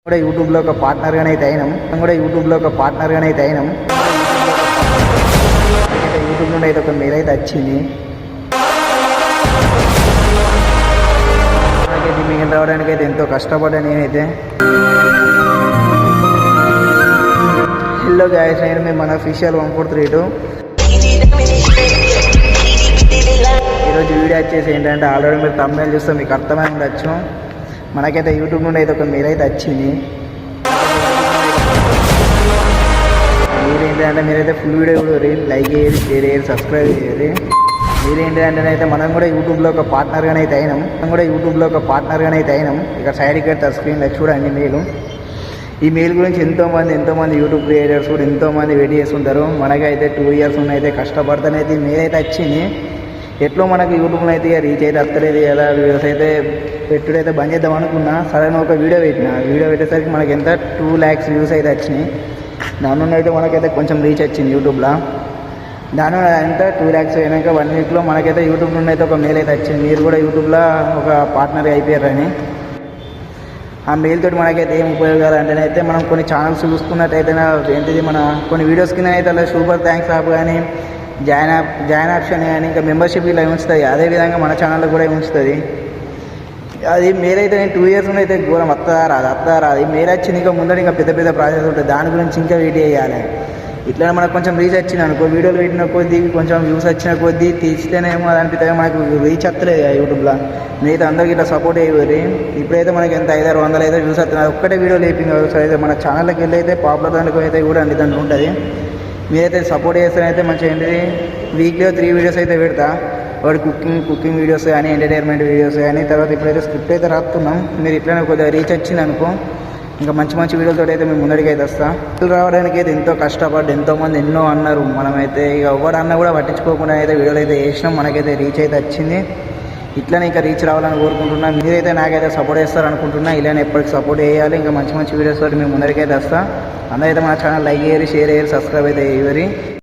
కూడా యూట్యూబ్లో ఒక పార్ట్నర్గానే అయితే అయినాం. అయితే యూట్యూబ్ నుండి అయితే ఒక మెయిల్ అయితే వచ్చింది. నాకైతే మెయిల్ రావడానికి అయితే ఎంతో కష్టపడ్డా నేనైతే. హలో గాయస్, నేను మన అఫీషియల్ 1432. ఈరోజు వీడియో వచ్చేసి ఏంటంటే ఆల్రెడీ మీరు తమిళ చూస్తే మీకు అర్థమై ఉండొచ్చు. మనకైతే యూట్యూబ్ నుండి అయితే ఒక మెయిల్ అయితే వచ్చింది. మీరేంటంటే మీరైతే ఫుల్ వీడియో కూడా లైక్ చేయాలి, షేర్ చేయాలి, సబ్స్క్రైబ్ చేయాలి. మీరేంటంటే అయితే మనం కూడా యూట్యూబ్లో ఒక పార్ట్నర్గానే అయితే అయినాం. ఇక్కడ సైడ్ ఇక్కడ స్క్రీన్లో చూడండి మెయిల్. ఈ మెయిల్ గురించి ఎంతోమంది యూట్యూబ్ క్రియేటర్స్ కూడా ఎంతోమంది వెయిట్ చేస్తుంటారు. మనకైతే 2 years అయితే కష్టపడుతూనైతే మెయిల్ అయితే వచ్చింది. ఎట్లో మనకు యూట్యూబ్లో అయితే రీచ్ అయితే వస్తలేదు కదా, వ్యూస్ అయితే పెట్టుడైతే బంద్ చేద్దాం అనుకున్నా. సడన్ ఒక వీడియో పెట్టేసరికి మనకి ఎంత 2 lakhs వ్యూస్ అయితే వచ్చినాయి. దాని నుండి అయితే మనకైతే కొంచెం రీచ్ వచ్చింది యూట్యూబ్లో. దాని నుండి ఎంత 2 lakhs అయినాక 1 weekలో మనకైతే యూట్యూబ్ నుండి అయితే ఒక మెయిల్ అయితే వచ్చింది, మీరు కూడా యూట్యూబ్లో ఒక పార్ట్నర్ అయిపోయారని. ఆ మెయిల్ తోటి మనకైతే ఏం ఉపయోగాలు అంటేనైతే మనం కొన్ని ఛానల్స్ చూసుకున్నట్టయితే ఏంటిది మన కొన్ని వీడియోస్ కింద అయితే అలా సూపర్ థ్యాంక్స్ యాప్ కానీ జాయిన్ ఆప్షన్ కానీ ఇంకా మెంబర్షిప్ ఇలా ఉంచుతుంది. అదేవిధంగా మన ఛానల్లో కూడా ఉంచుతుంది. అది మెయిల్ అయితే నేను 2 years నుండి అయితే ఘోరం వస్తుందా రాదు. ఈ మెయిల్ వచ్చింది ఇంకా ముందర ఇంకా పెద్ద ప్రాసెస్ ఉంటుంది, దాని గురించి ఇంకా వెయిట్ చేయాలి. ఇట్లా మనకు కొంచెం రీచ్ వచ్చింది అనుకో, వీడియోలు పెట్టిన కొద్దీ కొంచెం వ్యూస్ వచ్చిన కొద్దీ తీస్తేనేమో అనిపిస్తే మనకు రీచ్ వస్తలేదు యూట్యూబ్లో. మీరైతే అందరికీ ఇట్లా సపోర్ట్ అయ్యేది. ఇప్పుడైతే మనకి ఎంత 500-600 అయితే వ్యూస్ వస్తున్నాయి. ఒక్కటే వీడియో లేపింగ్ అయితే మన ఛానల్కి వెళ్ళి అయితే పాపులర్ దాంట్లో అయితే కూడా అన్ని దాంట్లో ఉంటుంది. మీరైతే సపోర్ట్ చేస్తారైతే మంచిగా ఏంటిది వీక్లో 3 videos అయితే పెడతా. వాడు కుకింగ్ వీడియోస్ కానీ ఎంటర్టైన్మెంట్ వీడియోస్ కానీ. తర్వాత ఇప్పుడైతే స్క్రిప్ట్ అయితే రాస్తున్నాం. మీరు ఇట్లనే కొద్దిగా రీచ్ వచ్చింది అనుకో, ఇంకా మంచి వీడియోలతో అయితే మేము ముందడికి అయితే వస్తాం. రావడానికి అయితే ఎంతో కష్టపడ్డా, ఎంతోమంది ఎన్నో అన్నారు. మనమైతే ఇక ఎవరు అన్నా కూడా పట్టించుకోకుండా అయితే వీడియోలు అయితే వేసినాం. మనకైతే రీచ్ అయితే వచ్చింది. ఇట్లనే ఇంకా రీచ్ రావాలని కోరుకుంటున్నా. మీరైతే నాకైతే సపోర్ట్ చేస్తారనుకుంటున్నా. ఇలానే ఎప్పటికి సపోర్ట్ చేయాలి. ఇంకా మంచి వీడియోస్ తోటి మేము ముందరికి అయితే వస్తాం. అందరైతే మన ఛానల్ లైక్ చేయాలి, షేర్ చేయాలి, సబ్స్క్రైబ్ అయితే చేయాలి.